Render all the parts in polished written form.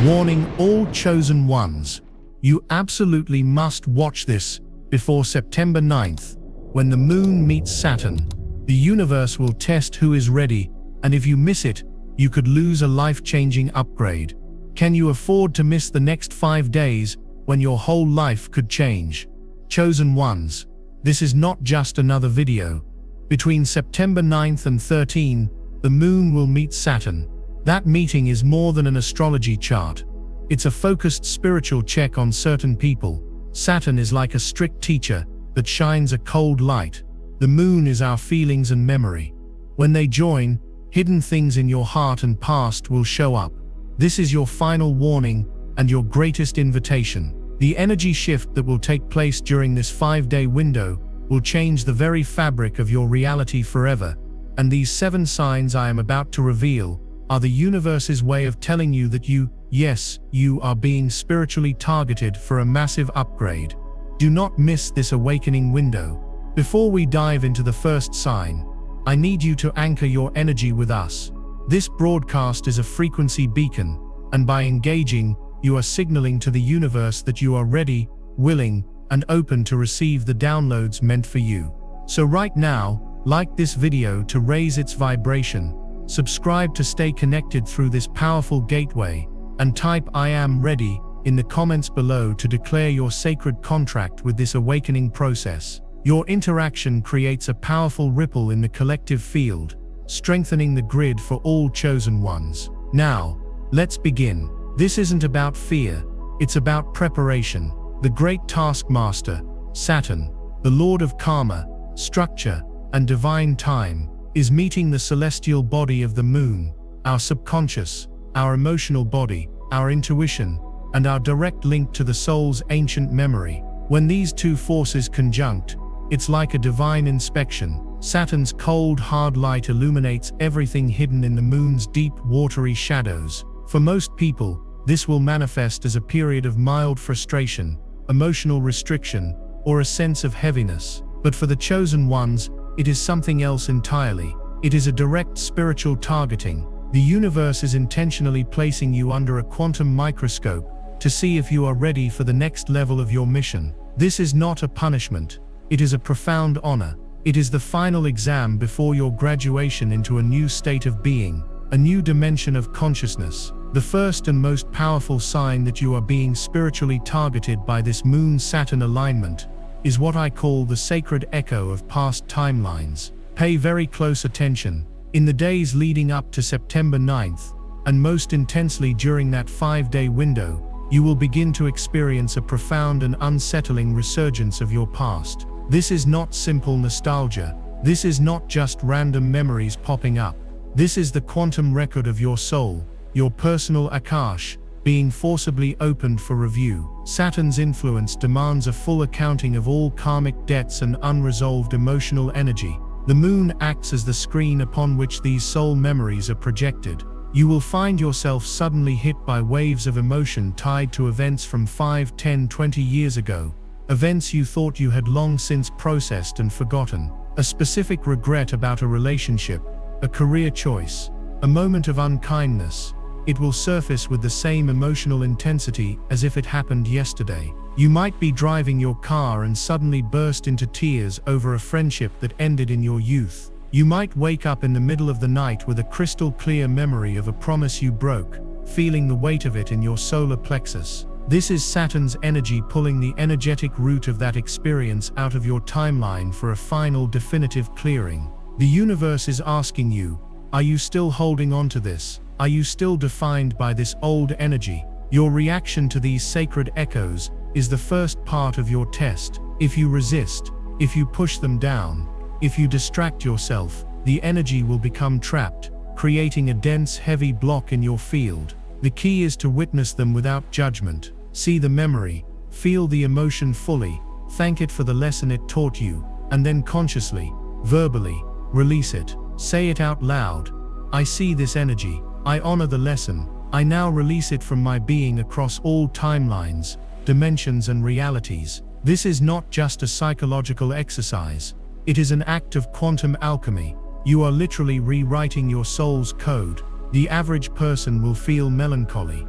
Warning all chosen ones. You absolutely must watch this before September 9th, when the moon meets Saturn. The universe will test who is ready, and if you miss it, you could lose a life-changing upgrade. Can you afford to miss the next 5 days when your whole life could change? Chosen ones, this is not just another video. Between September 9th and 13, the moon will meet Saturn. That meeting is more than an astrology chart. It's a focused spiritual check on certain people. Saturn is like a strict teacher that shines a cold light. The moon is our feelings and memory. When they join, hidden things in your heart and past will show up. This is your final warning and your greatest invitation. The energy shift that will take place during this 5-day window will change the very fabric of your reality forever. And these 7 signs I am about to reveal are the universe's way of telling you that you are being spiritually targeted for a massive upgrade. Do not miss this awakening window. Before we dive into the first sign, I need you to anchor your energy with us. This broadcast is a frequency beacon, and by engaging, you are signaling to the universe that you are ready, willing, and open to receive the downloads meant for you. So right now, like this video to raise its vibration, subscribe to stay connected through this powerful gateway, and type "I am ready" in the comments below to declare your sacred contract with this awakening process. Your interaction creates a powerful ripple in the collective field, strengthening the grid for all chosen ones. Now, let's begin. This isn't about fear, it's about preparation. The great taskmaster, Saturn, the lord of karma, structure, and divine time, is meeting the celestial body of the moon, our subconscious, our emotional body, our intuition, and our direct link to the soul's ancient memory. When these two forces conjunct, it's like a divine inspection. Saturn's cold, hard light illuminates everything hidden in the moon's deep, watery shadows. For most people, this will manifest as a period of mild frustration, emotional restriction, or a sense of heaviness. But for the chosen ones, it is something else entirely. It is a direct spiritual targeting. The universe is intentionally placing you under a quantum microscope to see if you are ready for the next level of your mission. This is not a punishment. It is a profound honor. It is the final exam before your graduation into a new state of being, a new dimension of consciousness. The first and most powerful sign that you are being spiritually targeted by this Moon-Saturn alignment is what I call the sacred echo of past timelines. Pay very close attention. In the days leading up to September 9th, and most intensely during that 5-day window, you will begin to experience a profound and unsettling resurgence of your past. This is not simple nostalgia. This is not just random memories popping up. This is the quantum record of your soul, your personal Akash, being forcibly opened for review. Saturn's influence demands a full accounting of all karmic debts and unresolved emotional energy. The moon acts as the screen upon which these soul memories are projected. You will find yourself suddenly hit by waves of emotion tied to events from 5, 10, 20 years ago. Events you thought you had long since processed and forgotten. A specific regret about a relationship, a career choice, a moment of unkindness. It will surface with the same emotional intensity as if it happened yesterday. You might be driving your car and suddenly burst into tears over a friendship that ended in your youth. You might wake up in the middle of the night with a crystal clear memory of a promise you broke, feeling the weight of it in your solar plexus. This is Saturn's energy pulling the energetic root of that experience out of your timeline for a final definitive clearing. The universe is asking you, are you still holding on to this? Are you still defined by this old energy? Your reaction to these sacred echoes is the first part of your test. If you resist, if you push them down, if you distract yourself, the energy will become trapped, creating a dense, heavy block in your field. The key is to witness them without judgment. See the memory, feel the emotion fully, thank it for the lesson it taught you, and then consciously, verbally, release it. Say it out loud. I see this energy. I honor the lesson. I now release it from my being across all timelines, dimensions, and realities. This is not just a psychological exercise. It is an act of quantum alchemy. You are literally rewriting your soul's code. The average person will feel melancholy,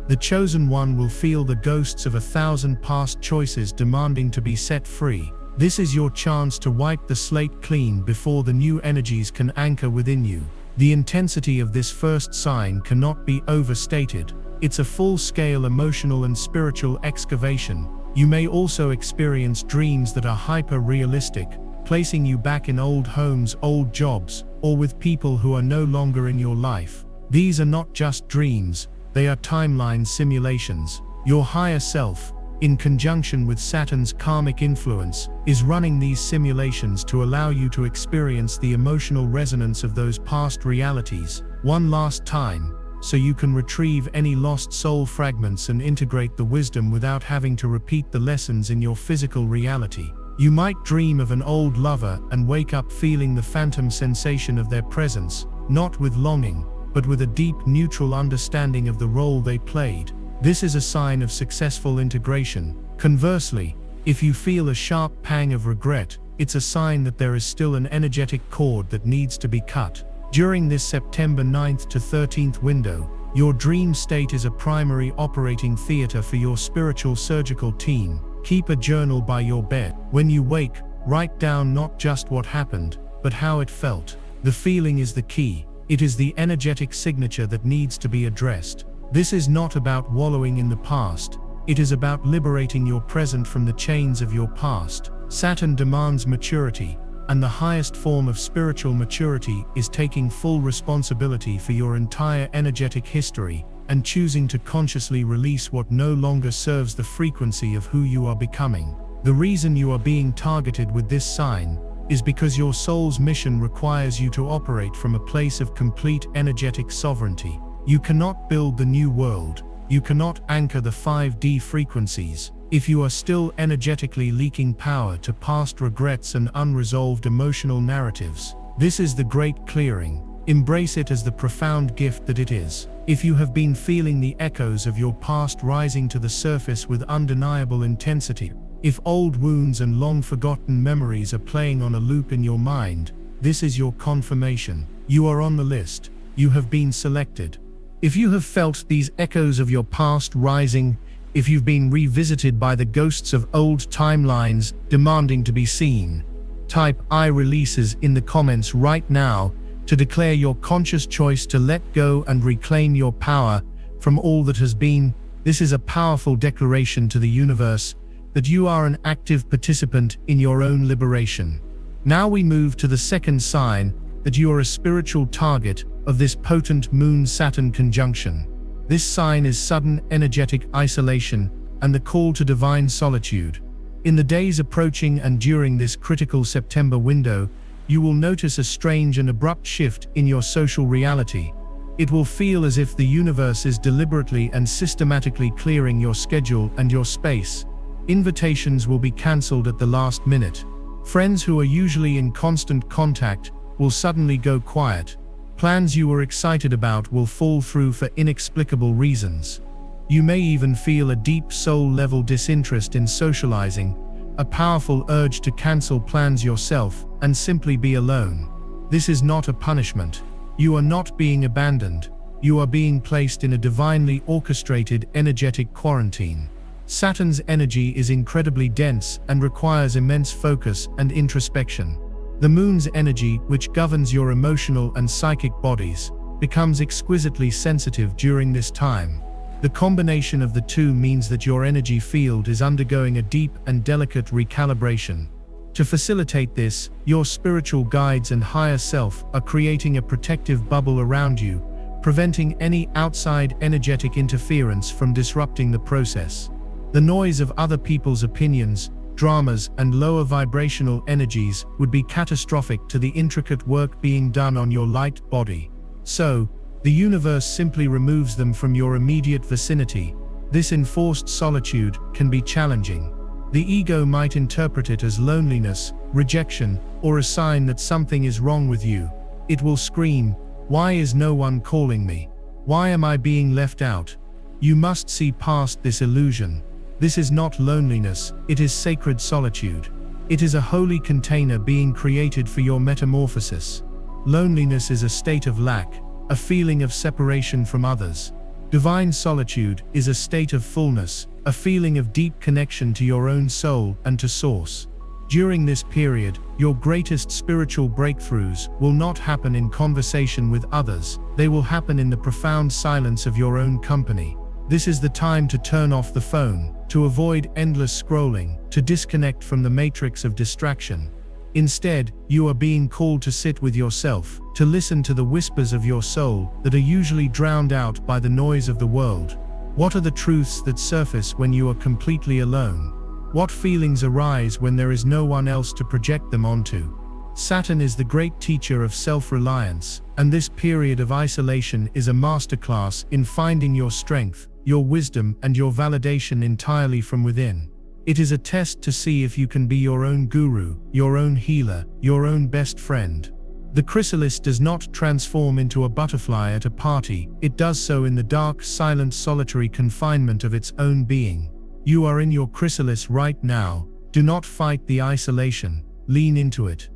The chosen one will feel the ghosts of 1,000 past choices demanding to be set free. This is your chance to wipe the slate clean before the new energies can anchor within you. The intensity of this first sign cannot be overstated. It's a full-scale emotional and spiritual excavation. You may also experience dreams that are hyper-realistic, placing you back in old homes, old jobs, or with people who are no longer in your life. These are not just dreams, they are timeline simulations. Your higher self, in conjunction with Saturn's karmic influence, is running these simulations to allow you to experience the emotional resonance of those past realities one last time, so you can retrieve any lost soul fragments and integrate the wisdom without having to repeat the lessons in your physical reality. You might dream of an old lover and wake up feeling the phantom sensation of their presence, not with longing, but with a deep neutral understanding of the role they played. This is a sign of successful integration. Conversely, if you feel a sharp pang of regret, it's a sign that there is still an energetic cord that needs to be cut. During this September 9th to 13th window, your dream state is a primary operating theater for your spiritual surgical team. Keep a journal by your bed. When you wake, write down not just what happened, but how it felt. The feeling is the key. It is the energetic signature that needs to be addressed. This is not about wallowing in the past. It is about liberating your present from the chains of your past. Saturn demands maturity, and the highest form of spiritual maturity is taking full responsibility for your entire energetic history and choosing to consciously release what no longer serves the frequency of who you are becoming. The reason you are being targeted with this sign is because your soul's mission requires you to operate from a place of complete energetic sovereignty. You cannot build the new world. You cannot anchor the 5D frequencies if you are still energetically leaking power to past regrets and unresolved emotional narratives. This is the great clearing. Embrace it as the profound gift that it is. If you have been feeling the echoes of your past rising to the surface with undeniable intensity, if old wounds and long-forgotten memories are playing on a loop in your mind, this is your confirmation. You are on the list. You have been selected. If you have felt these echoes of your past rising, if you've been revisited by the ghosts of old timelines demanding to be seen, type "I releases" in the comments right now to declare your conscious choice to let go and reclaim your power from all that has been. This is a powerful declaration to the universe that you are an active participant in your own liberation. Now we move to the second sign, that you are a spiritual target of this potent Moon-Saturn conjunction. This sign is sudden energetic isolation and the call to divine solitude. In the days approaching and during this critical September window, you will notice a strange and abrupt shift in your social reality. It will feel as if the universe is deliberately and systematically clearing your schedule and your space. Invitations will be cancelled at the last minute. Friends who are usually in constant contact will suddenly go quiet. Plans you were excited about will fall through for inexplicable reasons. You may even feel a deep soul-level disinterest in socializing, a powerful urge to cancel plans yourself and simply be alone. This is not a punishment. You are not being abandoned. You are being placed in a divinely orchestrated energetic quarantine. Saturn's energy is incredibly dense and requires immense focus and introspection. The Moon's energy, which governs your emotional and psychic bodies, becomes exquisitely sensitive during this time. The combination of the two means that your energy field is undergoing a deep and delicate recalibration. To facilitate this, your spiritual guides and higher self are creating a protective bubble around you, preventing any outside energetic interference from disrupting the process. The noise of other people's opinions, dramas, and lower vibrational energies would be catastrophic to the intricate work being done on your light body. So, the universe simply removes them from your immediate vicinity. This enforced solitude can be challenging. The ego might interpret it as loneliness, rejection, or a sign that something is wrong with you. It will scream, "Why is no one calling me? Why am I being left out?" You must see past this illusion. This is not loneliness, it is sacred solitude. It is a holy container being created for your metamorphosis. Loneliness is a state of lack, a feeling of separation from others. Divine solitude is a state of fullness, a feeling of deep connection to your own soul and to Source. During this period, your greatest spiritual breakthroughs will not happen in conversation with others, they will happen in the profound silence of your own company. This is the time to turn off the phone, to avoid endless scrolling, to disconnect from the matrix of distraction. Instead, you are being called to sit with yourself, to listen to the whispers of your soul that are usually drowned out by the noise of the world. What are the truths that surface when you are completely alone? What feelings arise when there is no one else to project them onto? Saturn is the great teacher of self-reliance, and this period of isolation is a masterclass in finding your strength, your wisdom, and your validation entirely from within. It is a test to see if you can be your own guru, your own healer, your own best friend. The chrysalis does not transform into a butterfly at a party, it does so in the dark, silent, solitary confinement of its own being. You are in your chrysalis right now. Do not fight the isolation, lean into it.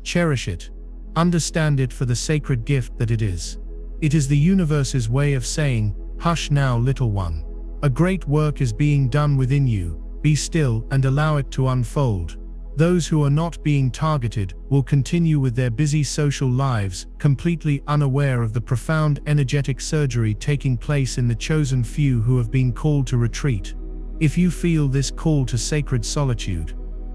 Cherish it. Understand it for the sacred gift that it is. It is the universe's way of saying, "Hush now, little one. A great work is being done within you. Be still and allow it to unfold." Those who are not being targeted will continue with their busy social lives, completely unaware of the profound energetic surgery taking place in the chosen few who have been called to retreat. If you feel this call to sacred solitude,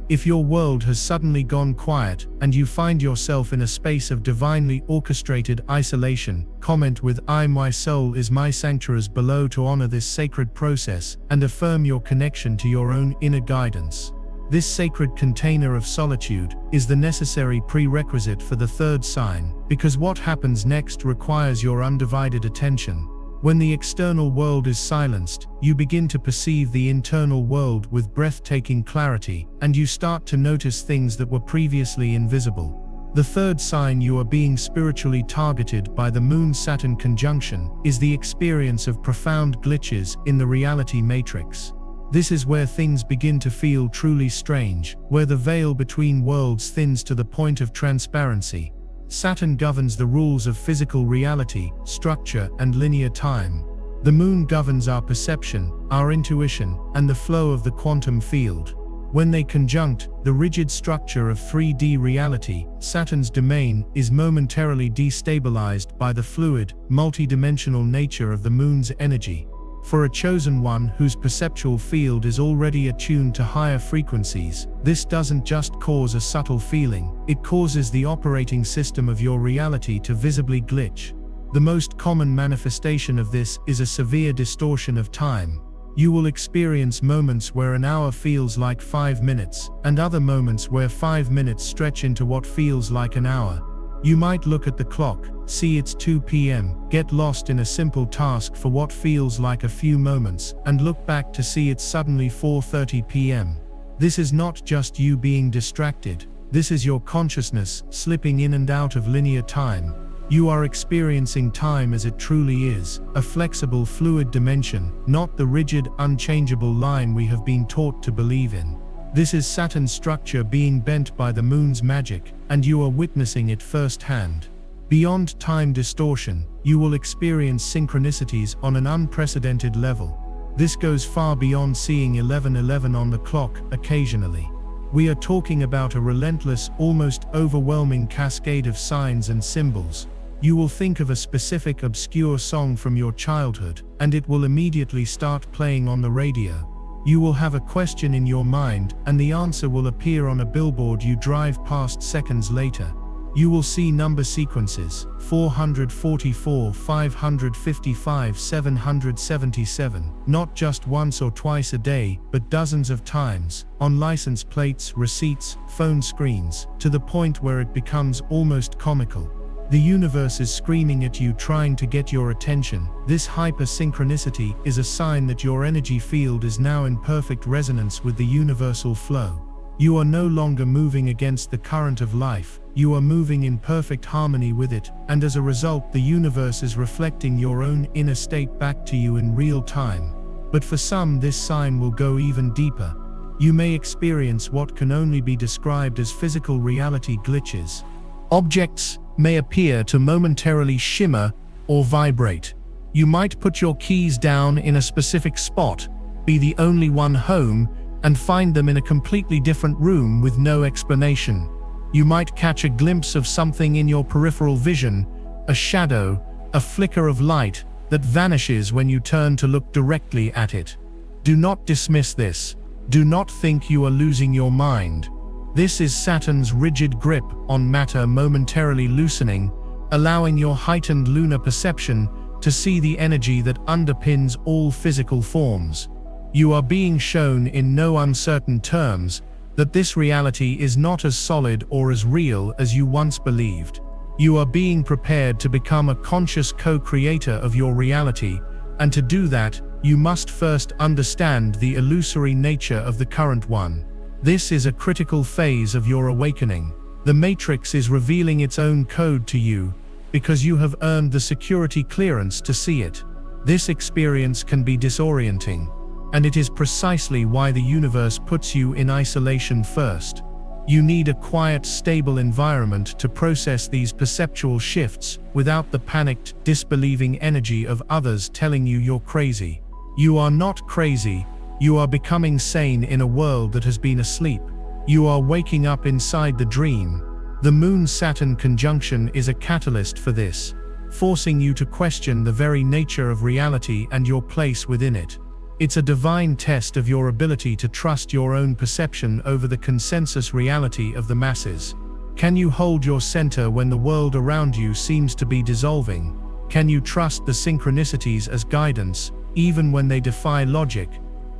if your world has suddenly gone quiet and you find yourself in a space of divinely orchestrated isolation, comment with "My soul is my sanctuary" below to honor this sacred process and affirm your connection to your own inner guidance. This sacred container of solitude is the necessary prerequisite for the third sign, because what happens next requires your undivided attention. When the external world is silenced, you begin to perceive the internal world with breathtaking clarity, and you start to notice things that were previously invisible. The third sign you are being spiritually targeted by the Moon-Saturn conjunction is the experience of profound glitches in the reality matrix. This is where things begin to feel truly strange, where the veil between worlds thins to the point of transparency. Saturn governs the rules of physical reality, structure, and linear time. The Moon governs our perception, our intuition, and the flow of the quantum field. When they conjunct, the rigid structure of 3D reality, Saturn's domain, is momentarily destabilized by the fluid, multidimensional nature of the Moon's energy. For a chosen one whose perceptual field is already attuned to higher frequencies, this doesn't just cause a subtle feeling, it causes the operating system of your reality to visibly glitch. The most common manifestation of this is a severe distortion of time. You will experience moments where an hour feels like 5 minutes, and other moments where 5 minutes stretch into what feels like an hour. You might look at the clock, see it's 2 p.m., get lost in a simple task for what feels like a few moments, and look back to see it's suddenly 4:30 p.m. This is not just you being distracted, this is your consciousness slipping in and out of linear time. You are experiencing time as it truly is, a flexible, fluid dimension, not the rigid, unchangeable line we have been taught to believe in. This is Saturn's structure being bent by the Moon's magic, and you are witnessing it firsthand. Beyond time distortion, you will experience synchronicities on an unprecedented level. This goes far beyond seeing 11:11 on the clock occasionally. We are talking about a relentless, almost overwhelming cascade of signs and symbols. You will think of a specific obscure song from your childhood, and it will immediately start playing on the radio. You will have a question in your mind, and the answer will appear on a billboard you drive past seconds later. You will see number sequences, 444, 555, 777, not just once or twice a day, but dozens of times, on license plates, receipts, phone screens, to the point where it becomes almost comical. The universe is screaming at you, trying to get your attention. This hyper-synchronicity is a sign that your energy field is now in perfect resonance with the universal flow. You are no longer moving against the current of life, you are moving in perfect harmony with it, and as a result the universe is reflecting your own inner state back to you in real time. But for some, this sign will go even deeper. You may experience what can only be described as physical reality glitches. Objects may appear to momentarily shimmer or vibrate. You might put your keys down in a specific spot, be the only one home, and find them in a completely different room with no explanation. You might catch a glimpse of something in your peripheral vision, a shadow, a flicker of light that vanishes when you turn to look directly at it. Do not dismiss this. Do not think you are losing your mind. This is Saturn's rigid grip on matter momentarily loosening, allowing your heightened lunar perception to see the energy that underpins all physical forms. You are being shown in no uncertain terms that this reality is not as solid or as real as you once believed. You are being prepared to become a conscious co-creator of your reality, and to do that, you must first understand the illusory nature of the current one. This is a critical phase of your awakening. The Matrix is revealing its own code to you, because you have earned the security clearance to see it. This experience can be disorienting, and it is precisely why the universe puts you in isolation first. You need a quiet, stable environment to process these perceptual shifts without the panicked, disbelieving energy of others telling you you're crazy. You are not crazy. You are becoming sane in a world that has been asleep. You are waking up inside the dream. The Moon-Saturn conjunction is a catalyst for this, forcing you to question the very nature of reality and your place within it. It's a divine test of your ability to trust your own perception over the consensus reality of the masses. Can you hold your center when the world around you seems to be dissolving? Can you trust the synchronicities as guidance, even when they defy logic?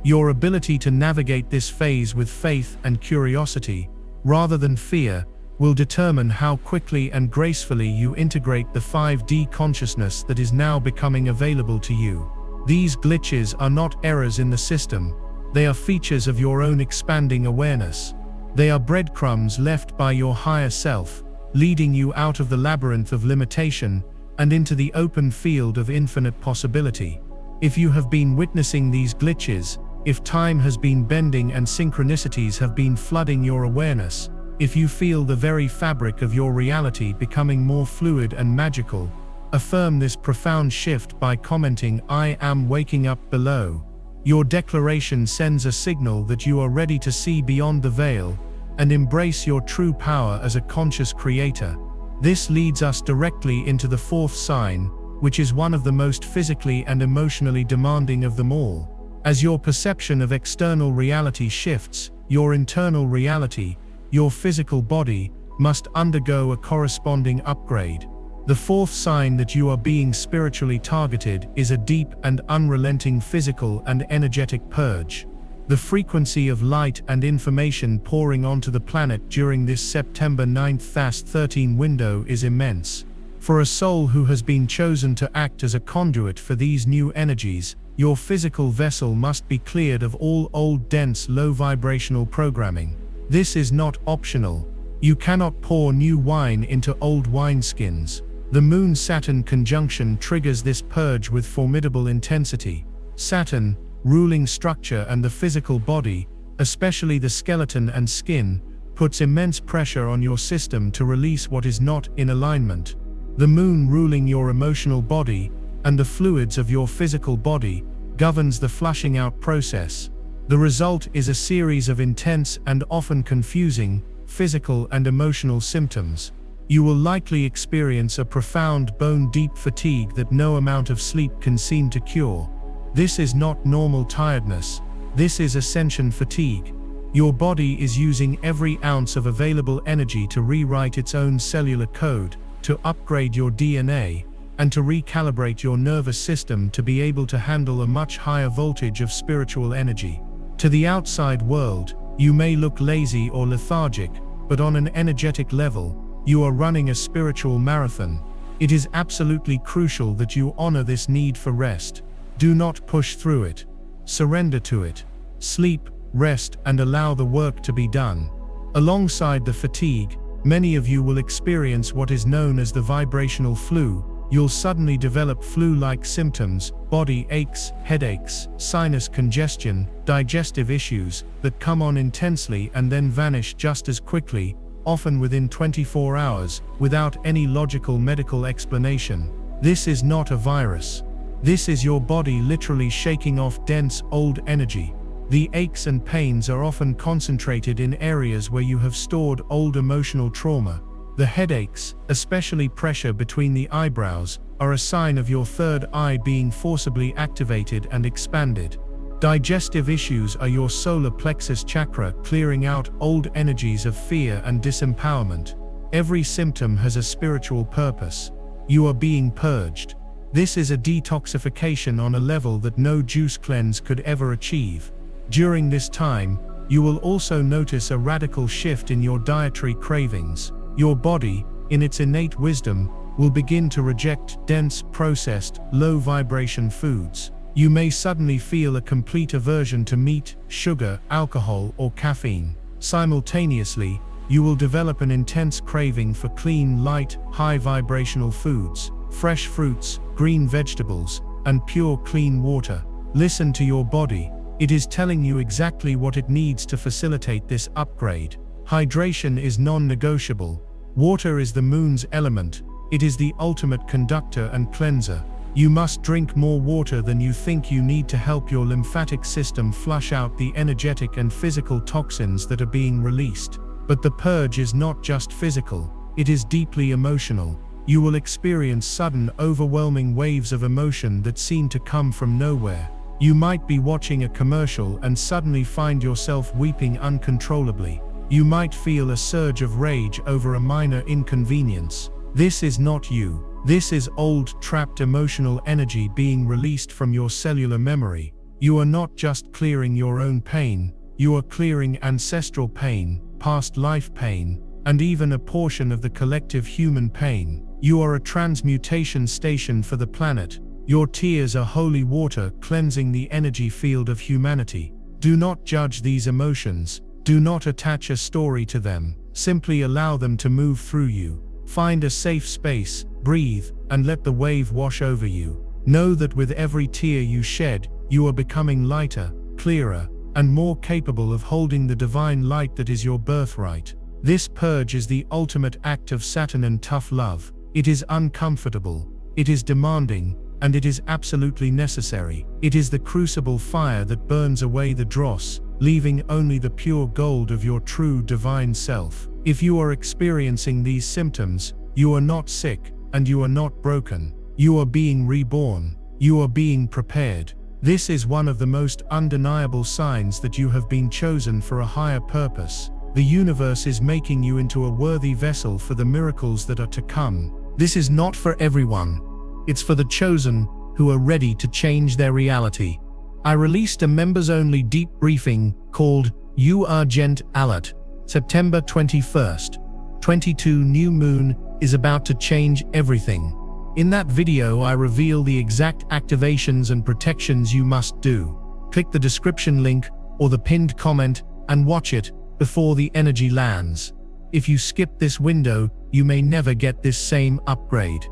Your ability to navigate this phase with faith and curiosity, rather than fear, will determine how quickly and gracefully you integrate the 5D consciousness that is now becoming available to you. These glitches are not errors in the system. They are features of your own expanding awareness. They are breadcrumbs left by your higher self, leading you out of the labyrinth of limitation and into the open field of infinite possibility. If you have been witnessing these glitches, if time has been bending and synchronicities have been flooding your awareness, if you feel the very fabric of your reality becoming more fluid and magical, affirm this profound shift by commenting "I am waking up" below. Your declaration sends a signal that you are ready to see beyond the veil and embrace your true power as a conscious creator. This leads us directly into the fourth sign, which is one of the most physically and emotionally demanding of them all. As your perception of external reality shifts, your internal reality, your physical body, must undergo a corresponding upgrade. The fourth sign that you are being spiritually targeted is a deep and unrelenting physical and energetic purge. The frequency of light and information pouring onto the planet during this September 9th THAS-13 window is immense. For a soul who has been chosen to act as a conduit for these new energies, your physical vessel must be cleared of all old, dense, low-vibrational programming. This is not optional. You cannot pour new wine into old wineskins. The Moon-Saturn conjunction triggers this purge with formidable intensity. Saturn, ruling structure and the physical body, especially the skeleton and skin, puts immense pressure on your system to release what is not in alignment. The Moon, ruling your emotional body and the fluids of your physical body, governs the flushing out process. The result is a series of intense and often confusing physical and emotional symptoms. You will likely experience a profound bone-deep fatigue that no amount of sleep can seem to cure. This is not normal tiredness. This is ascension fatigue. Your body is using every ounce of available energy to rewrite its own cellular code, to upgrade your DNA, and to recalibrate your nervous system to be able to handle a much higher voltage of spiritual energy. To the outside world, you may look lazy or lethargic, but on an energetic level, you are running a spiritual marathon. It is absolutely crucial that you honor this need for rest. Do not push through it. Surrender to it. Sleep, rest, and allow the work to be done. Alongside the fatigue, many of you will experience what is known as the vibrational flu. You'll suddenly develop flu-like symptoms, body aches, headaches, sinus congestion, digestive issues that come on intensely and then vanish just as quickly, often within 24 hours, without any logical medical explanation. This is not a virus. This is your body literally shaking off dense, old energy. The aches and pains are often concentrated in areas where you have stored old emotional trauma. The headaches, especially pressure between the eyebrows, are a sign of your third eye being forcibly activated and expanded. Digestive issues are your solar plexus chakra clearing out old energies of fear and disempowerment. Every symptom has a spiritual purpose. You are being purged. This is a detoxification on a level that no juice cleanse could ever achieve. During this time, you will also notice a radical shift in your dietary cravings. Your body, in its innate wisdom, will begin to reject dense, processed, low-vibration foods. You may suddenly feel a complete aversion to meat, sugar, alcohol, or caffeine. Simultaneously, you will develop an intense craving for clean, light, high-vibrational foods, fresh fruits, green vegetables, and pure, clean water. Listen to your body. It is telling you exactly what it needs to facilitate this upgrade. Hydration is non-negotiable. Water is the moon's element. It is the ultimate conductor and cleanser. You must drink more water than you think you need to help your lymphatic system flush out the energetic and physical toxins that are being released. But the purge is not just physical, it is deeply emotional. You will experience sudden, overwhelming waves of emotion that seem to come from nowhere. You might be watching a commercial and suddenly find yourself weeping uncontrollably. You might feel a surge of rage over a minor inconvenience. This is not you. This is old, trapped emotional energy being released from your cellular memory. You are not just clearing your own pain, you are clearing ancestral pain, past life pain, and even a portion of the collective human pain. You are a transmutation station for the planet. Your tears are holy water cleansing the energy field of humanity. Do not judge these emotions. Do not attach a story to them. Simply allow them to move through you. Find a safe space, breathe, and let the wave wash over you. Know that with every tear you shed, you are becoming lighter, clearer, and more capable of holding the divine light that is your birthright. This purge is the ultimate act of Saturn and tough love. It is uncomfortable, it is demanding, and it is absolutely necessary. It is the crucible fire that burns away the dross, leaving only the pure gold of your true divine self. If you are experiencing these symptoms, you are not sick, and you are not broken. You are being reborn. You are being prepared. This is one of the most undeniable signs that you have been chosen for a higher purpose. The universe is making you into a worthy vessel for the miracles that are to come. This is not for everyone. It's for the chosen who are ready to change their reality. I released a members-only deep briefing called You Urgent Alert, September 21st. 22 new moon is about to change everything. In that video, I reveal the exact activations and protections you must do. Click the description link or the pinned comment and watch it before the energy lands. If you skip this window, you may never get this same upgrade.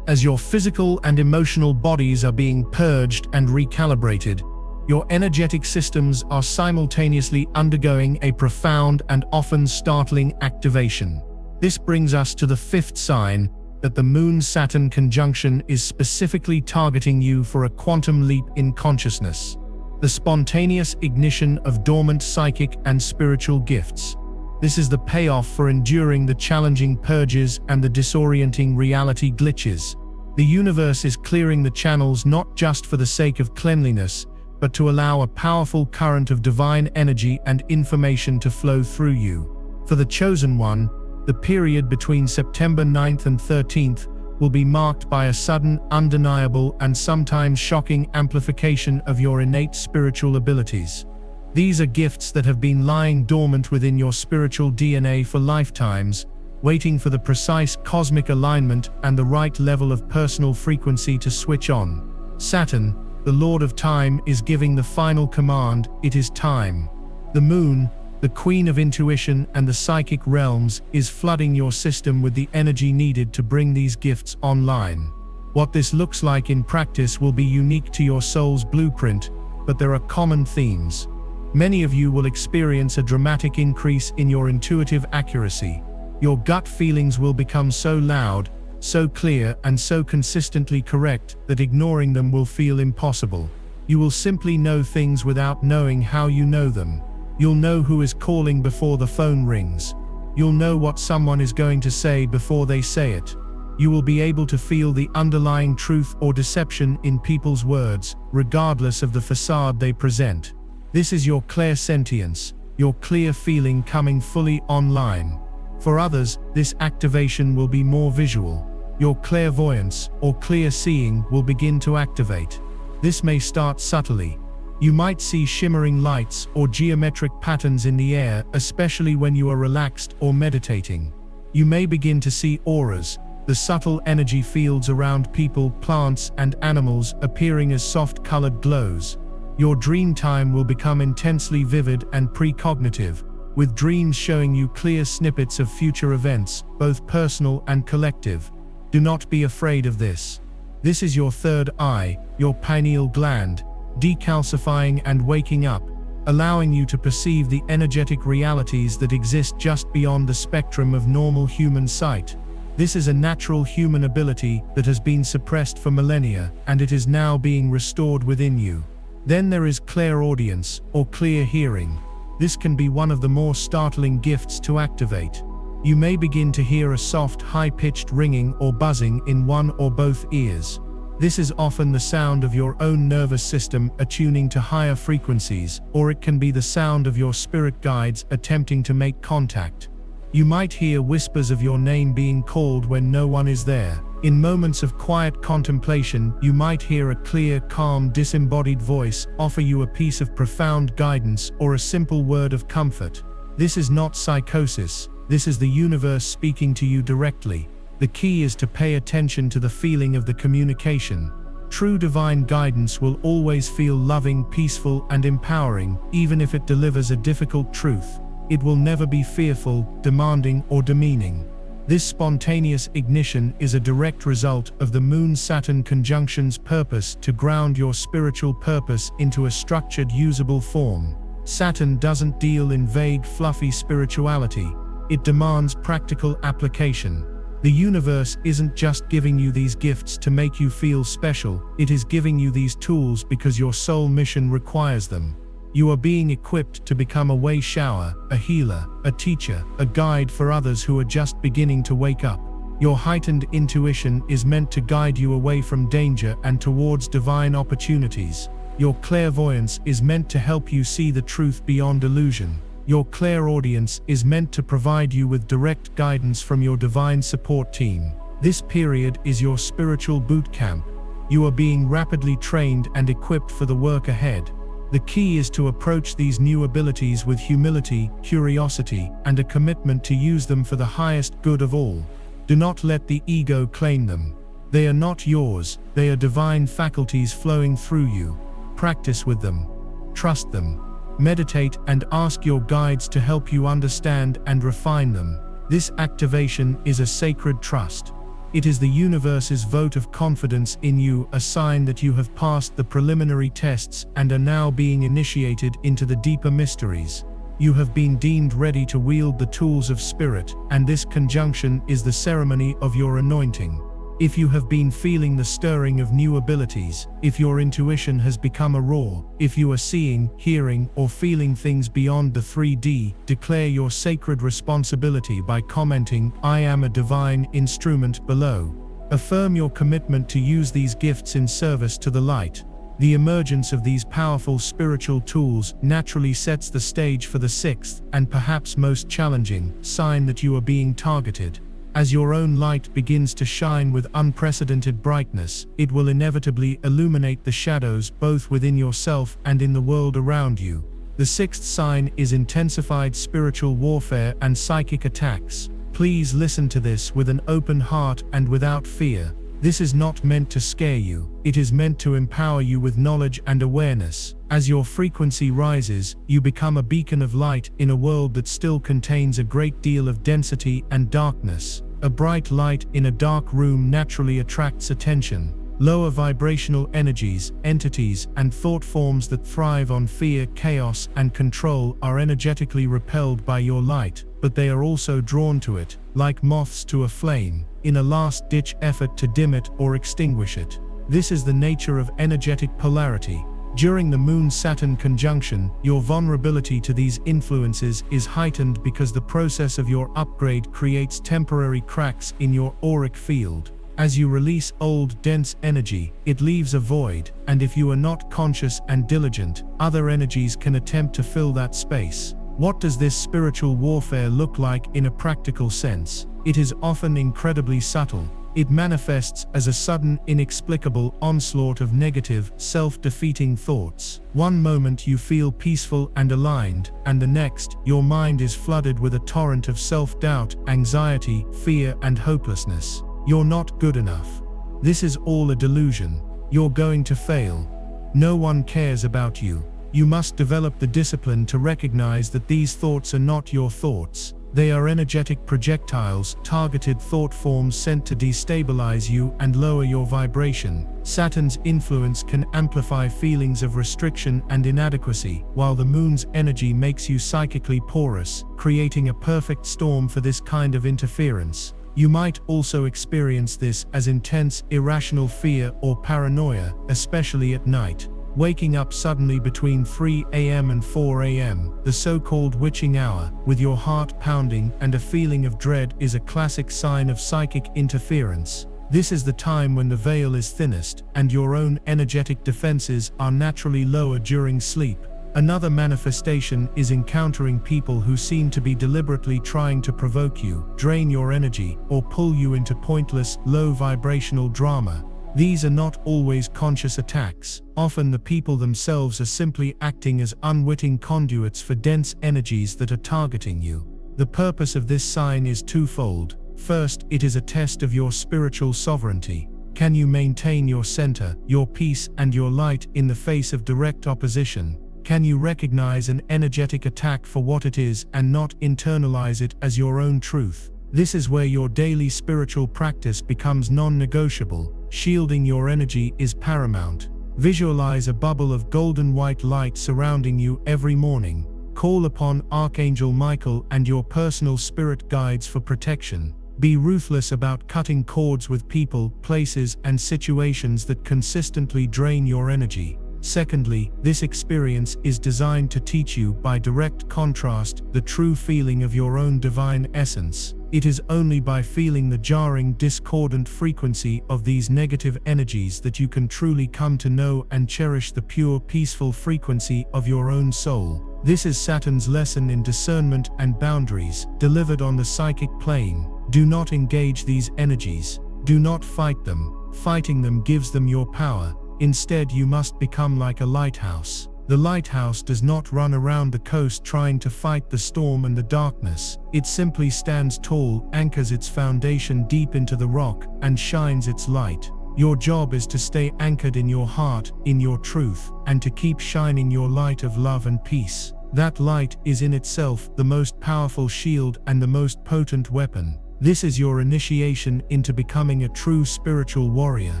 As your physical and emotional bodies are being purged and recalibrated, your energetic systems are simultaneously undergoing a profound and often startling activation. This brings us to the fifth sign that the Moon-Saturn conjunction is specifically targeting you for a quantum leap in consciousness. The spontaneous ignition of dormant psychic and spiritual gifts. This is the payoff for enduring the challenging purges and the disorienting reality glitches. The universe is clearing the channels not just for the sake of cleanliness, but to allow a powerful current of divine energy and information to flow through you. For the chosen one, the period between September 9th and 13th will be marked by a sudden, undeniable, and sometimes shocking amplification of your innate spiritual abilities. These are gifts that have been lying dormant within your spiritual DNA for lifetimes, waiting for the precise cosmic alignment and the right level of personal frequency to switch on. Saturn, the Lord of Time, is giving the final command: it is time. The Moon, the Queen of Intuition and the psychic realms, is flooding your system with the energy needed to bring these gifts online. What this looks like in practice will be unique to your soul's blueprint, but there are common themes. Many of you will experience a dramatic increase in your intuitive accuracy. Your gut feelings will become so loud, so clear and so consistently correct that ignoring them will feel impossible. You will simply know things without knowing how you know them. You'll know who is calling before the phone rings. You'll know what someone is going to say before they say it. You will be able to feel the underlying truth or deception in people's words, regardless of the facade they present. This is your clairsentience, your clear feeling coming fully online. For others, this activation will be more visual. Your clairvoyance, or clear seeing, will begin to activate. This may start subtly. You might see shimmering lights or geometric patterns in the air, especially when you are relaxed or meditating. You may begin to see auras, the subtle energy fields around people, plants, and animals appearing as soft-colored glows. Your dream time will become intensely vivid and precognitive, with dreams showing you clear snippets of future events, both personal and collective. Do not be afraid of this. This is your third eye, your pineal gland, decalcifying and waking up, allowing you to perceive the energetic realities that exist just beyond the spectrum of normal human sight. This is a natural human ability that has been suppressed for millennia, and it is now being restored within you. Then there is clairaudience, or clear hearing. This can be one of the more startling gifts to activate. You may begin to hear a soft, high-pitched ringing or buzzing in one or both ears. This is often the sound of your own nervous system attuning to higher frequencies, or it can be the sound of your spirit guides attempting to make contact. You might hear whispers of your name being called when no one is there. In moments of quiet contemplation, you might hear a clear, calm, disembodied voice offer you a piece of profound guidance or a simple word of comfort. This is not psychosis. This is the universe speaking to you directly. The key is to pay attention to the feeling of the communication. True divine guidance will always feel loving, peaceful, and empowering, even if it delivers a difficult truth. It will never be fearful, demanding, or demeaning. This spontaneous ignition is a direct result of the Moon-Saturn conjunction's purpose to ground your spiritual purpose into a structured, usable form. Saturn doesn't deal in vague, fluffy spirituality. It demands practical application. The universe isn't just giving you these gifts to make you feel special, it is giving you these tools because your soul mission requires them. You are being equipped to become a way shower, a healer, a teacher, a guide for others who are just beginning to wake up. Your heightened intuition is meant to guide you away from danger and towards divine opportunities. Your clairvoyance is meant to help you see the truth beyond illusion. Your clairaudience is meant to provide you with direct guidance from your divine support team. This period is your spiritual boot camp. You are being rapidly trained and equipped for the work ahead. The key is to approach these new abilities with humility, curiosity, and a commitment to use them for the highest good of all. Do not let the ego claim them. They are not yours, they are divine faculties flowing through you. Practice with them. Trust them. Meditate and ask your guides to help you understand and refine them. This activation is a sacred trust. It is the universe's vote of confidence in you, a sign that you have passed the preliminary tests and are now being initiated into the deeper mysteries. You have been deemed ready to wield the tools of spirit, and this conjunction is the ceremony of your anointing. If you have been feeling the stirring of new abilities, if your intuition has become a roar, if you are seeing, hearing, or feeling things beyond the 3D, declare your sacred responsibility by commenting, "I am a divine instrument" below. Affirm your commitment to use these gifts in service to the light. The emergence of these powerful spiritual tools naturally sets the stage for the sixth, and perhaps most challenging, sign that you are being targeted. As your own light begins to shine with unprecedented brightness, it will inevitably illuminate the shadows both within yourself and in the world around you. The sixth sign is intensified spiritual warfare and psychic attacks. Please listen to this with an open heart and without fear. This is not meant to scare you, it is meant to empower you with knowledge and awareness. As your frequency rises, you become a beacon of light in a world that still contains a great deal of density and darkness. A bright light in a dark room naturally attracts attention. Lower vibrational energies, entities, and thought forms that thrive on fear, chaos, and control are energetically repelled by your light, but they are also drawn to it, like moths to a flame. in a last-ditch effort to dim it or extinguish it. This is the nature of energetic polarity. During the Moon-Saturn conjunction, your vulnerability to these influences is heightened because the process of your upgrade creates temporary cracks in your auric field. As you release old, dense energy, it leaves a void, and if you are not conscious and diligent, other energies can attempt to fill that space. What does this spiritual warfare look like in a practical sense? It is often incredibly subtle. It manifests as a sudden, inexplicable onslaught of negative, self-defeating thoughts. One moment you feel peaceful and aligned, and the next, your mind is flooded with a torrent of self-doubt, anxiety, fear, and hopelessness. You're not good enough. This is all a delusion. You're going to fail. No one cares about you. You must develop the discipline to recognize that these thoughts are not your thoughts. They are energetic projectiles, targeted thought forms sent to destabilize you and lower your vibration. Saturn's influence can amplify feelings of restriction and inadequacy, while the Moon's energy makes you psychically porous, creating a perfect storm for this kind of interference. You might also experience this as intense, irrational fear or paranoia, especially at night. Waking up suddenly between 3 a.m. and 4 a.m., the so-called witching hour, with your heart pounding and a feeling of dread is a classic sign of psychic interference. This is the time when the veil is thinnest, and your own energetic defenses are naturally lower during sleep. Another manifestation is encountering people who seem to be deliberately trying to provoke you, drain your energy, or pull you into pointless, low-vibrational drama. These are not always conscious attacks. Often the people themselves are simply acting as unwitting conduits for dense energies that are targeting you. The purpose of this sign is twofold. First, it is a test of your spiritual sovereignty. Can you maintain your center, your peace, and your light in the face of direct opposition? Can you recognize an energetic attack for what it is and not internalize it as your own truth? This is where your daily spiritual practice becomes non-negotiable. Shielding your energy is paramount. Visualize a bubble of golden white light surrounding you every morning. Call upon Archangel Michael and your personal spirit guides for protection. Be ruthless about cutting cords with people, places, and situations that consistently drain your energy. Secondly, this experience is designed to teach you, by direct contrast, the true feeling of your own divine essence. It is only by feeling the jarring, discordant frequency of these negative energies that you can truly come to know and cherish the pure, peaceful frequency of your own soul. This is Saturn's lesson in discernment and boundaries, delivered on the psychic plane. Do not engage these energies. Do not fight them. Fighting them gives them your power. Instead, you must become like a lighthouse. The lighthouse does not run around the coast trying to fight the storm and the darkness. It simply stands tall, anchors its foundation deep into the rock, and shines its light. Your job is to stay anchored in your heart, in your truth, and to keep shining your light of love and peace. That light is in itself the most powerful shield and the most potent weapon. This is your initiation into becoming a true spiritual warrior,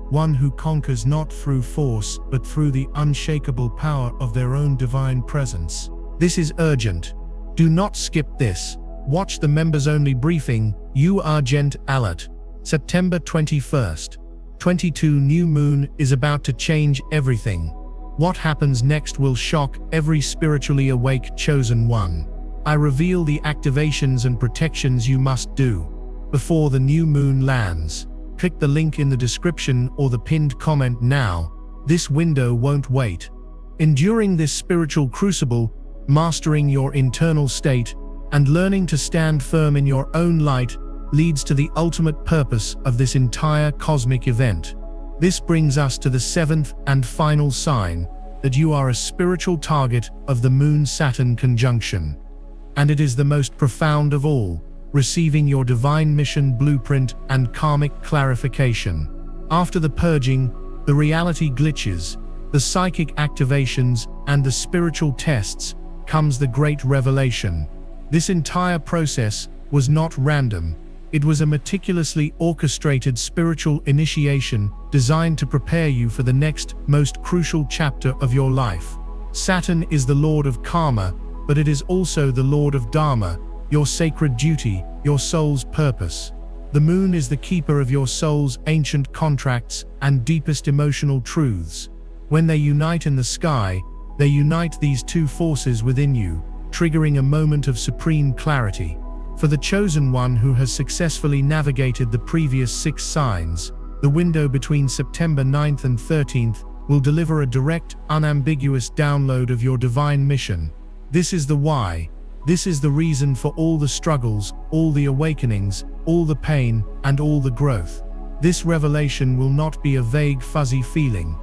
one who conquers not through force, but through the unshakable power of their own divine presence. This is urgent. Do not skip this. Watch the members-only briefing, U Argent Alert. September 21st. 22 New Moon is about to change everything. What happens next will shock every spiritually awake chosen one. I reveal the activations and protections you must do before the new moon lands. Click the link in the description or the pinned comment now. This window won't wait. Enduring this spiritual crucible, mastering your internal state, and learning to stand firm in your own light leads to the ultimate purpose of this entire cosmic event. This brings us to the seventh and final sign, that you are a spiritual target of the Moon-Saturn conjunction. And it is the most profound of all, receiving your divine mission blueprint and karmic clarification. After the purging, the reality glitches, the psychic activations, and the spiritual tests, comes the great revelation. This entire process was not random. It was a meticulously orchestrated spiritual initiation designed to prepare you for the next, most crucial chapter of your life. Saturn is the lord of karma, but it is also the lord of dharma, your sacred duty, your soul's purpose. The moon is the keeper of your soul's ancient contracts and deepest emotional truths. When they unite in the sky, they unite these two forces within you, triggering a moment of supreme clarity. For the chosen one who has successfully navigated the previous 6 signs, the window between September 9th and 13th will deliver a direct, unambiguous download of your divine mission. This is the why. This is the reason for all the struggles, all the awakenings, all the pain, and all the growth. This revelation will not be a vague, fuzzy feeling.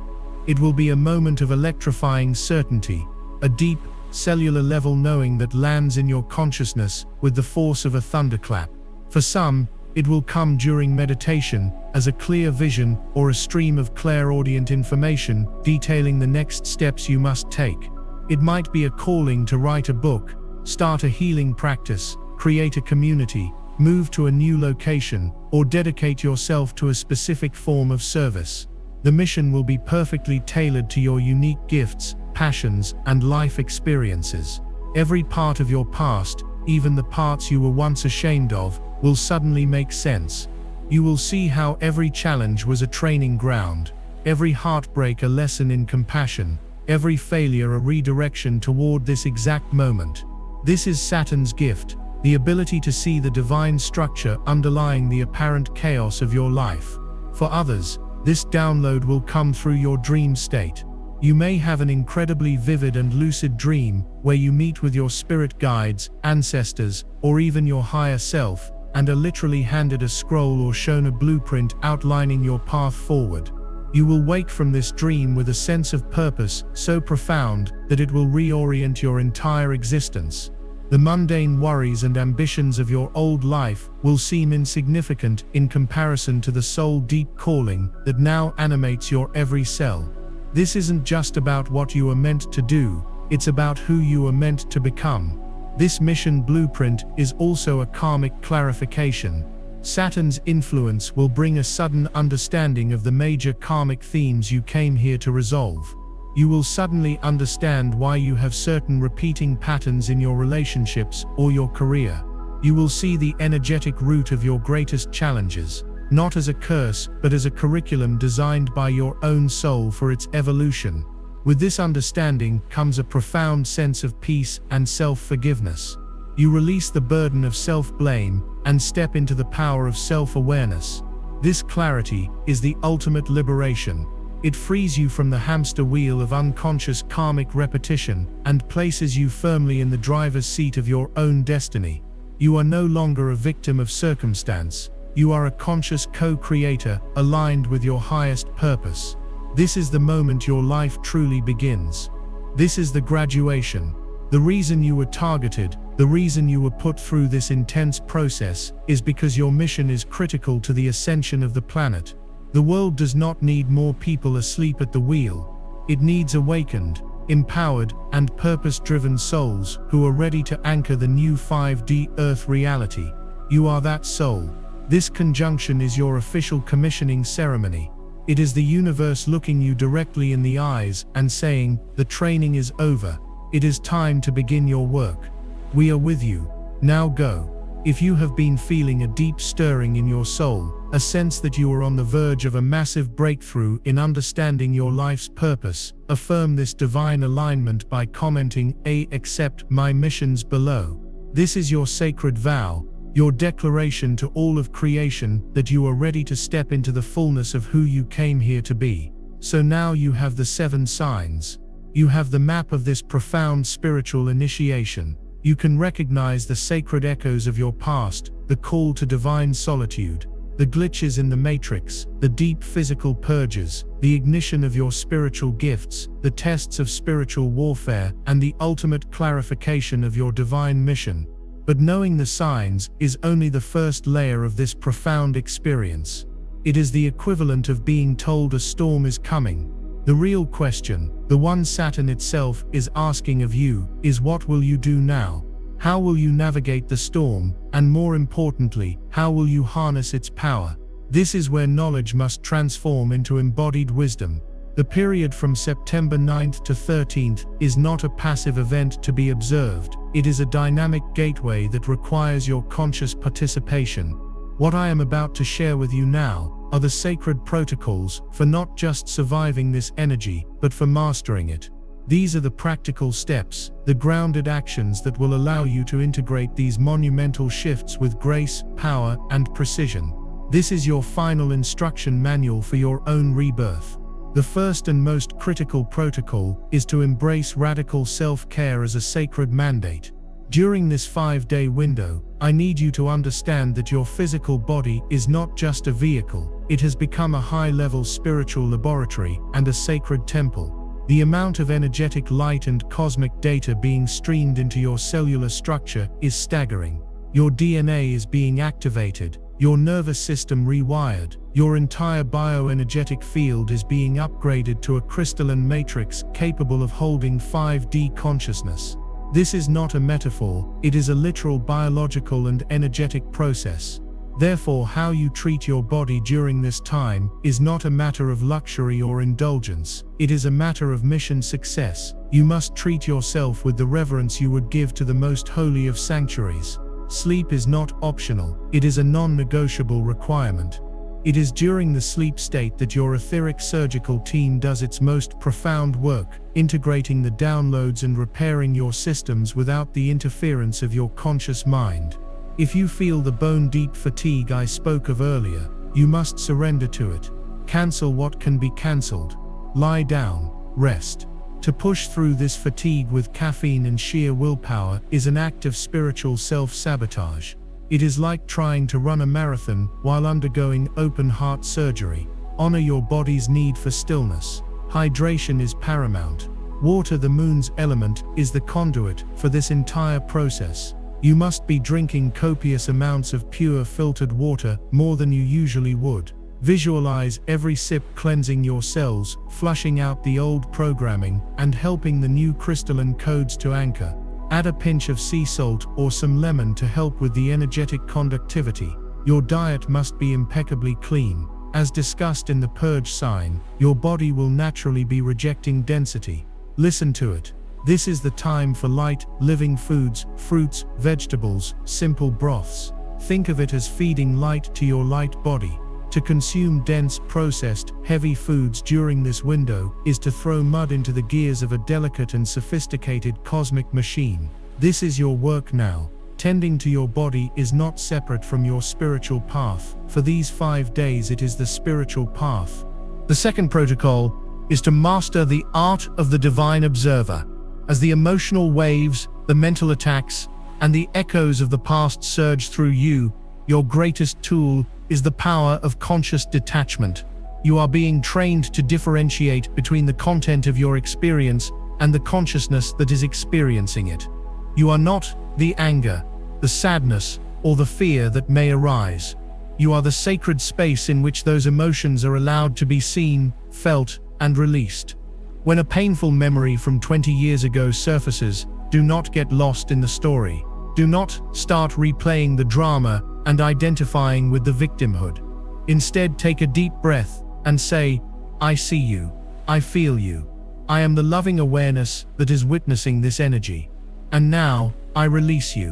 It will be a moment of electrifying certainty, a deep, cellular-level knowing that lands in your consciousness with the force of a thunderclap. For some, it will come during meditation, as a clear vision or a stream of clairaudient information detailing the next steps you must take. It might be a calling to write a book, start a healing practice, create a community, move to a new location, or dedicate yourself to a specific form of service. The mission will be perfectly tailored to your unique gifts, passions, and life experiences. Every part of your past, even the parts you were once ashamed of, will suddenly make sense. You will see how every challenge was a training ground, every heartbreak a lesson in compassion, every failure a redirection toward this exact moment. This is Saturn's gift, the ability to see the divine structure underlying the apparent chaos of your life. For others, this download will come through your dream state. You may have an incredibly vivid and lucid dream where you meet with your spirit guides, ancestors, or even your higher self, and are literally handed a scroll or shown a blueprint outlining your path forward. You will wake from this dream with a sense of purpose so profound that it will reorient your entire existence. The mundane worries and ambitions of your old life will seem insignificant in comparison to the soul-deep calling that now animates your every cell. This isn't just about what you are meant to do, it's about who you are meant to become. This mission blueprint is also a karmic clarification. Saturn's influence will bring a sudden understanding of the major karmic themes you came here to resolve. You will suddenly understand why you have certain repeating patterns in your relationships or your career. You will see the energetic root of your greatest challenges, not as a curse, but as a curriculum designed by your own soul for its evolution. With this understanding comes a profound sense of peace and self-forgiveness. You release the burden of self-blame and step into the power of self-awareness. This clarity is the ultimate liberation. It frees you from the hamster wheel of unconscious karmic repetition and places you firmly in the driver's seat of your own destiny. You are no longer a victim of circumstance. You are a conscious co-creator aligned with your highest purpose. This is the moment your life truly begins. This is the graduation. The reason you were targeted, the reason you were put through this intense process, is because your mission is critical to the ascension of the planet. The world does not need more people asleep at the wheel. It needs awakened, empowered, and purpose-driven souls who are ready to anchor the new 5D Earth reality. You are that soul. This conjunction is your official commissioning ceremony. It is the universe looking you directly in the eyes and saying, "The training is over. It is time to begin your work. We are with you. Now go." If you have been feeling a deep stirring in your soul, a sense that you are on the verge of a massive breakthrough in understanding your life's purpose, affirm this divine alignment by commenting "Accept my missions" below. This is your sacred vow, your declaration to all of creation that you are ready to step into the fullness of who you came here to be. So now you have the 7 signs. You have the map of this profound spiritual initiation. You can recognize the sacred echoes of your past, the call to divine solitude, the glitches in the matrix, the deep physical purges, the ignition of your spiritual gifts, the tests of spiritual warfare, and the ultimate clarification of your divine mission. But knowing the signs is only the first layer of this profound experience. It is the equivalent of being told a storm is coming. The real question, the one Saturn itself is asking of you, is what will you do now? How will you navigate the storm, and more importantly, how will you harness its power? This is where knowledge must transform into embodied wisdom. The period from September 9th to 13th is not a passive event to be observed. It is a dynamic gateway that requires your conscious participation. What I am about to share with you now are the sacred protocols for not just surviving this energy, but for mastering it. These are the practical steps, the grounded actions that will allow you to integrate these monumental shifts with grace, power, and precision. This is your final instruction manual for your own rebirth. The first and most critical protocol is to embrace radical self-care as a sacred mandate. During this 5-day window, I need you to understand that your physical body is not just a vehicle, it has become a high-level spiritual laboratory and a sacred temple. The amount of energetic light and cosmic data being streamed into your cellular structure is staggering. Your DNA is being activated, your nervous system rewired, your entire bioenergetic field is being upgraded to a crystalline matrix capable of holding 5D consciousness. This is not a metaphor, it is a literal biological and energetic process. Therefore, how you treat your body during this time is not a matter of luxury or indulgence, it is a matter of mission success. You must treat yourself with the reverence you would give to the most holy of sanctuaries. Sleep is not optional, it is a non-negotiable requirement. It is during the sleep state that your etheric surgical team does its most profound work, integrating the downloads and repairing your systems without the interference of your conscious mind. If you feel the bone-deep fatigue I spoke of earlier, you must surrender to it. Cancel what can be cancelled. Lie down, rest. To push through this fatigue with caffeine and sheer willpower is an act of spiritual self-sabotage. It is like trying to run a marathon while undergoing open-heart surgery. Honor your body's need for stillness. Hydration is paramount. Water, the moon's element, is the conduit for this entire process. You must be drinking copious amounts of pure filtered water, more than you usually would. Visualize every sip cleansing your cells, flushing out the old programming, and helping the new crystalline codes to anchor. Add a pinch of sea salt or some lemon to help with the energetic conductivity. Your diet must be impeccably clean. As discussed in the purge sign, your body will naturally be rejecting density. Listen to it. This is the time for light, living foods, fruits, vegetables, simple broths. Think of it as feeding light to your light body. To consume dense, processed, heavy foods during this window is to throw mud into the gears of a delicate and sophisticated cosmic machine. This is your work now. Tending to your body is not separate from your spiritual path. For these 5 days it is the spiritual path. The second protocol is to master the art of the divine observer. As the emotional waves, the mental attacks, and the echoes of the past surge through you, your greatest tool is the power of conscious detachment. You are being trained to differentiate between the content of your experience and the consciousness that is experiencing it. You are not the anger, the sadness, or the fear that may arise. You are the sacred space in which those emotions are allowed to be seen, felt, and released. When a painful memory from 20 years ago surfaces, do not get lost in the story. Do not start replaying the drama and identifying with the victimhood. Instead, take a deep breath and say, I see you. I feel you. I am the loving awareness that is witnessing this energy. And now, I release you.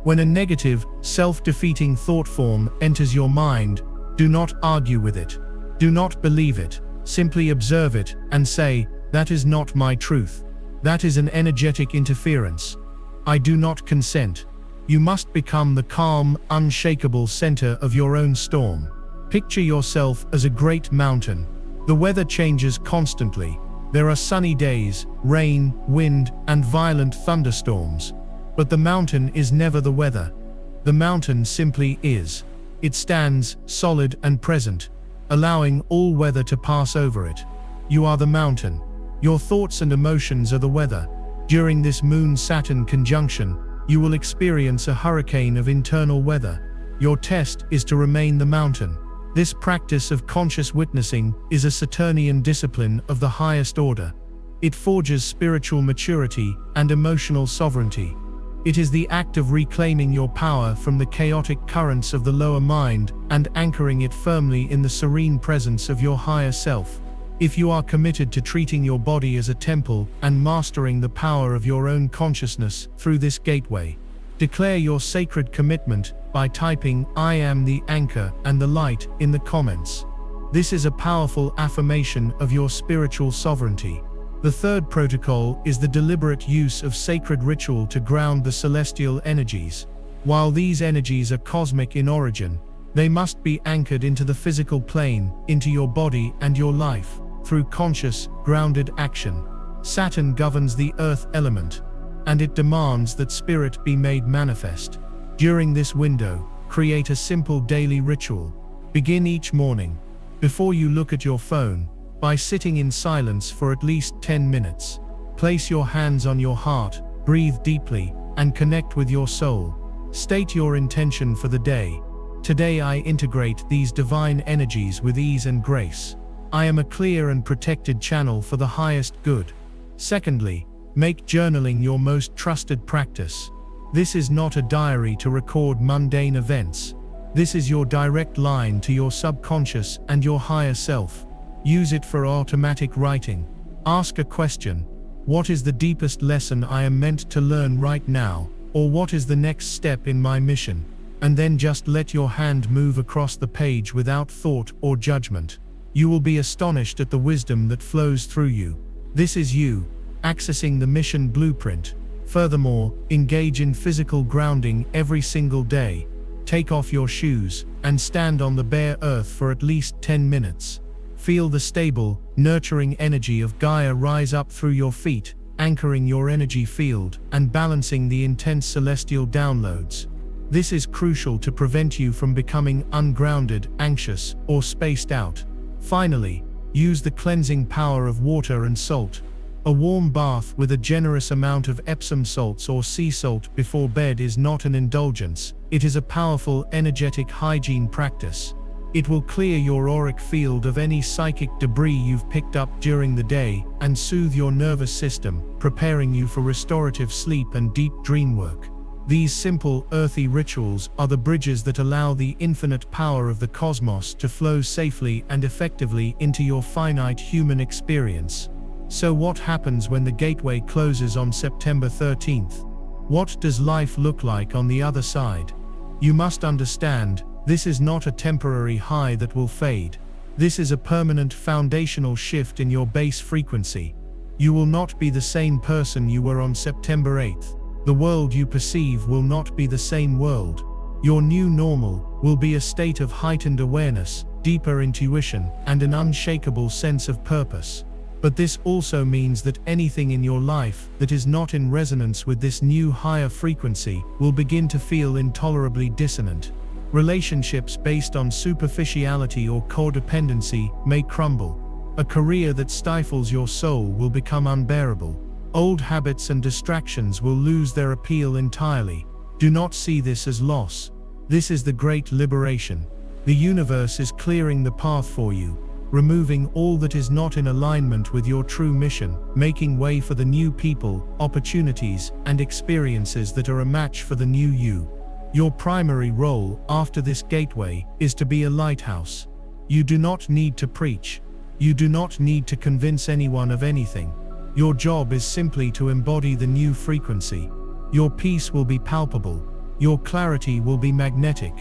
When a negative, self-defeating thought form enters your mind, do not argue with it. Do not believe it. Simply observe it and say, that is not my truth. That is an energetic interference. I do not consent. You must become the calm, unshakable center of your own storm. Picture yourself as a great mountain. The weather changes constantly. There are sunny days, rain, wind, and violent thunderstorms. But the mountain is never the weather. The mountain simply is. It stands solid and present, allowing all weather to pass over it. You are the mountain. Your thoughts and emotions are the weather. During this Moon-Saturn conjunction, you will experience a hurricane of internal weather. Your test is to remain the mountain. This practice of conscious witnessing is a Saturnian discipline of the highest order. It forges spiritual maturity and emotional sovereignty. It is the act of reclaiming your power from the chaotic currents of the lower mind and anchoring it firmly in the serene presence of your higher self. If you are committed to treating your body as a temple and mastering the power of your own consciousness through this gateway, Declare your sacred commitment by typing "I am the anchor and the light" in the comments. This is a powerful affirmation of your spiritual sovereignty. The third protocol is the deliberate use of sacred ritual to ground the celestial energies. While these energies are cosmic in origin, they must be anchored into the physical plane, into your body and your life, through conscious, grounded action. Saturn governs the earth element, and it demands that spirit be made manifest. During this window, create a simple daily ritual. Begin each morning, before you look at your phone, by sitting in silence for at least 10 minutes. Place your hands on your heart, breathe deeply, and connect with your soul. State your intention for the day. Today I integrate these divine energies with ease and grace. I am a clear and protected channel for the highest good. Secondly, make journaling your most trusted practice. This is not a diary to record mundane events. This is your direct line to your subconscious and your higher self. Use it for automatic writing. Ask a question. What is the deepest lesson I am meant to learn right now? Or what is the next step in my mission? And then just let your hand move across the page without thought or judgment. You will be astonished at the wisdom that flows through you. This is you, accessing the mission blueprint. Furthermore, engage in physical grounding every single day. Take off your shoes and stand on the bare earth for at least 10 minutes. Feel the stable, nurturing energy of Gaia rise up through your feet, anchoring your energy field and balancing the intense celestial downloads. This is crucial to prevent you from becoming ungrounded, anxious, or spaced out. Finally, use the cleansing power of water and salt. A warm bath with a generous amount of Epsom salts or sea salt before bed is not an indulgence, it is a powerful energetic hygiene practice. It will clear your auric field of any psychic debris you've picked up during the day and soothe your nervous system, preparing you for restorative sleep and deep dream work. These simple, earthy rituals are the bridges that allow the infinite power of the cosmos to flow safely and effectively into your finite human experience. So what happens when the gateway closes on September 13th? What does life look like on the other side? You must understand, this is not a temporary high that will fade. This is a permanent foundational shift in your base frequency. You will not be the same person you were on September 8th. The world you perceive will not be the same world. Your new normal will be a state of heightened awareness, deeper intuition, and an unshakable sense of purpose. But this also means that anything in your life that is not in resonance with this new higher frequency will begin to feel intolerably dissonant. Relationships based on superficiality or codependency may crumble. A career that stifles your soul will become unbearable. Old habits and distractions will lose their appeal entirely. Do not see this as loss. This is the great liberation. The universe is clearing the path for you, removing all that is not in alignment with your true mission, making way for the new people, opportunities, and experiences that are a match for the new you. Your primary role after this gateway is to be a lighthouse. You do not need to preach. You do not need to convince anyone of anything. Your job is simply to embody the new frequency. Your peace will be palpable. Your clarity will be magnetic.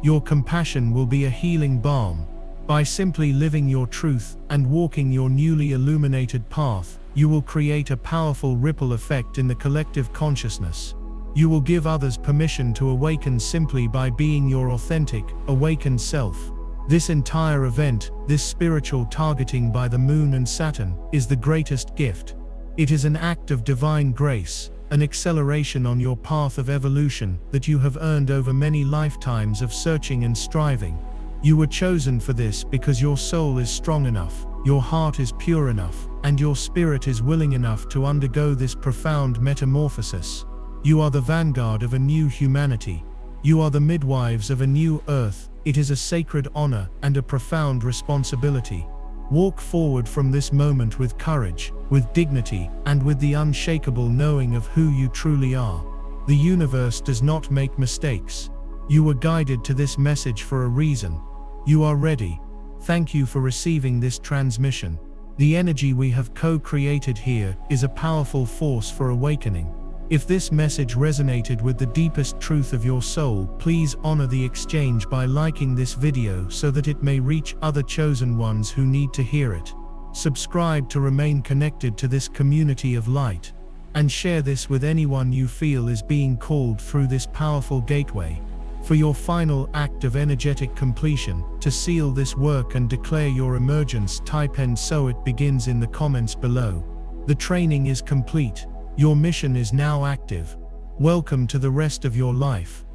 Your compassion will be a healing balm. By simply living your truth and walking your newly illuminated path, you will create a powerful ripple effect in the collective consciousness. You will give others permission to awaken simply by being your authentic, awakened self. This entire event, this spiritual targeting by the Moon and Saturn, is the greatest gift. It is an act of divine grace, an acceleration on your path of evolution that you have earned over many lifetimes of searching and striving. You were chosen for this because your soul is strong enough, your heart is pure enough, and your spirit is willing enough to undergo this profound metamorphosis. You are the vanguard of a new humanity. You are the midwives of a new earth. It is a sacred honor and a profound responsibility. Walk forward from this moment with courage, with dignity, and with the unshakable knowing of who you truly are. The universe does not make mistakes. You were guided to this message for a reason. You are ready. Thank you for receiving this transmission. The energy we have co-created here is a powerful force for awakening. If this message resonated with the deepest truth of your soul, please honor the exchange by liking this video so that it may reach other chosen ones who need to hear it. Subscribe to remain connected to this community of light, and share this with anyone you feel is being called through this powerful gateway. For your final act of energetic completion, to seal this work and declare your emergence, type "and so it begins" in the comments below. The training is complete. Your mission is now active. Welcome to the rest of your life.